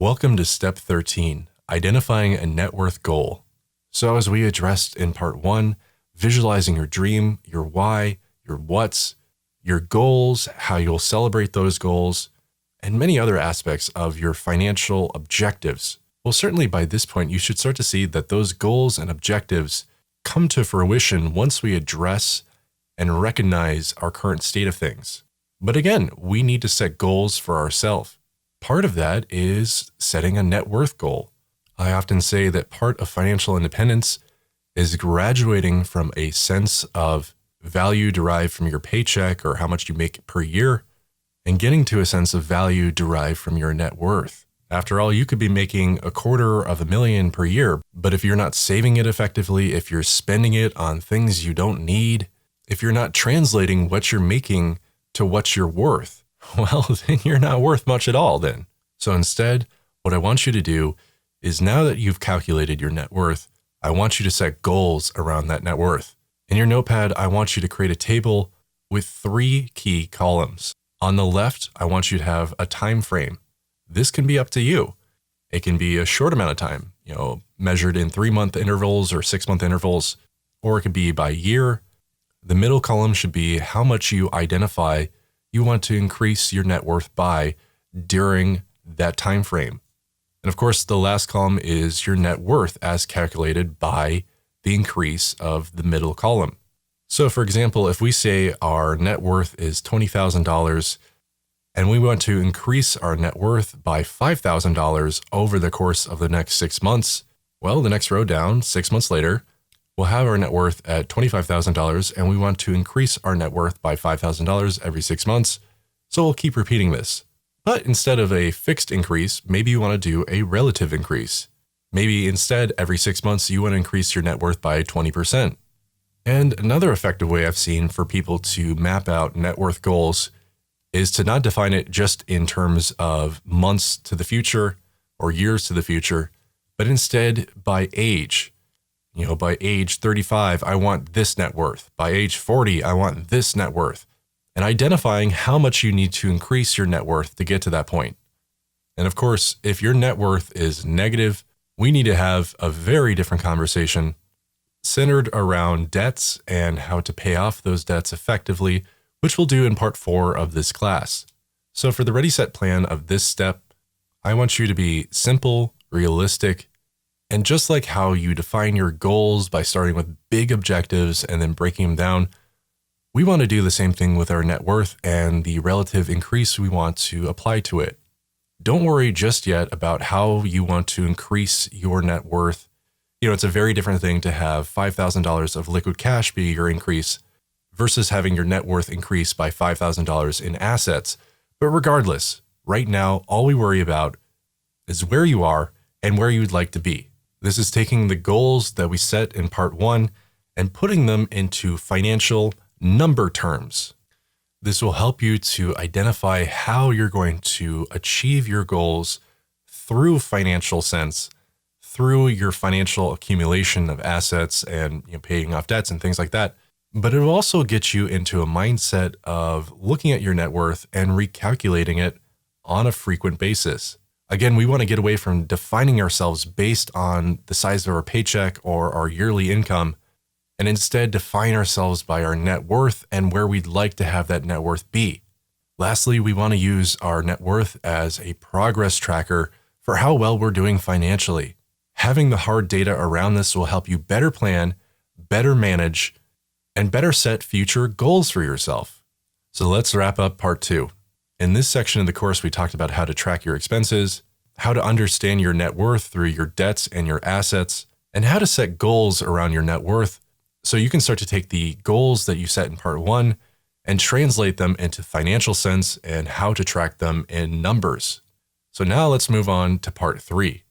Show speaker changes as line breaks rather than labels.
Welcome to step 13, identifying a net worth goal. So as we addressed in part 1, visualizing your dream, your why, your what's, your goals, how you'll celebrate those goals, and many other aspects of your financial objectives. Well, certainly by this point, you should start to see that those goals and objectives come to fruition once we address and recognize our current state of things. But again, we need to set goals for ourselves. Part of that is setting a net worth goal. I often say that part of financial independence is graduating from a sense of value derived from your paycheck or how much you make per year and getting to a sense of value derived from your net worth. After all, you could be making $250,000 per year, but if you're not saving it effectively, if you're spending it on things you don't need, if you're not translating what you're making to what you're worth, well, then you're not worth much at all then. So instead, what I want you to do is now that you've calculated your net worth, I want you to set goals around that net worth. In your notepad, I want you to create a table with 3 key columns. On the left, I want you to have a time frame. This can be up to you. It can be a short amount of time, measured in 3-month intervals or 6-month intervals, or it could be by year. The middle column should be how much you identify you want to increase your net worth by during that time frame. And of course, the last column is your net worth as calculated by the increase of the middle column. So for example, if we say our net worth is $20,000 and we want to increase our net worth by $5,000 over the course of the next 6 months, well, the next row down, 6 months later, we'll have our net worth at $25,000 and we want to increase our net worth by $5,000 every 6 months. So we'll keep repeating this. But instead of a fixed increase, maybe you want to do a relative increase. Maybe instead, every 6 months, you want to increase your net worth by 20%. And another effective way I've seen for people to map out net worth goals is to not define it just in terms of months to the future or years to the future, but instead by age. By age 35, I want this net worth. By age 40, I want this net worth. And identifying how much you need to increase your net worth to get to that point. And of course, if your net worth is negative, we need to have a very different conversation centered around debts and how to pay off those debts effectively, which we'll do in part 4 of this class. So for the Ready Set plan of this step, I want you to be simple, realistic, and just like how you define your goals by starting with big objectives and then breaking them down, we want to do the same thing with our net worth and the relative increase we want to apply to it. Don't worry just yet about how you want to increase your net worth. It's a very different thing to have $5,000 of liquid cash be your increase versus having your net worth increase by $5,000 in assets. But regardless, right now, all we worry about is where you are and where you'd like to be. This is taking the goals that we set in part 1 and putting them into financial number terms. This will help you to identify how you're going to achieve your goals through financial sense, through your financial accumulation of assets and paying off debts and things like that. But it will also get you into a mindset of looking at your net worth and recalculating it on a frequent basis. Again, we want to get away from defining ourselves based on the size of our paycheck or our yearly income, and instead define ourselves by our net worth and where we'd like to have that net worth be. Lastly, we want to use our net worth as a progress tracker for how well we're doing financially. Having the hard data around this will help you better plan, better manage, and better set future goals for yourself. So let's wrap up part 2. In this section of the course, we talked about how to track your expenses, how to understand your net worth through your debts and your assets, and how to set goals around your net worth so you can start to take the goals that you set in part 1 and translate them into financial sense and how to track them in numbers. So now let's move on to part 3.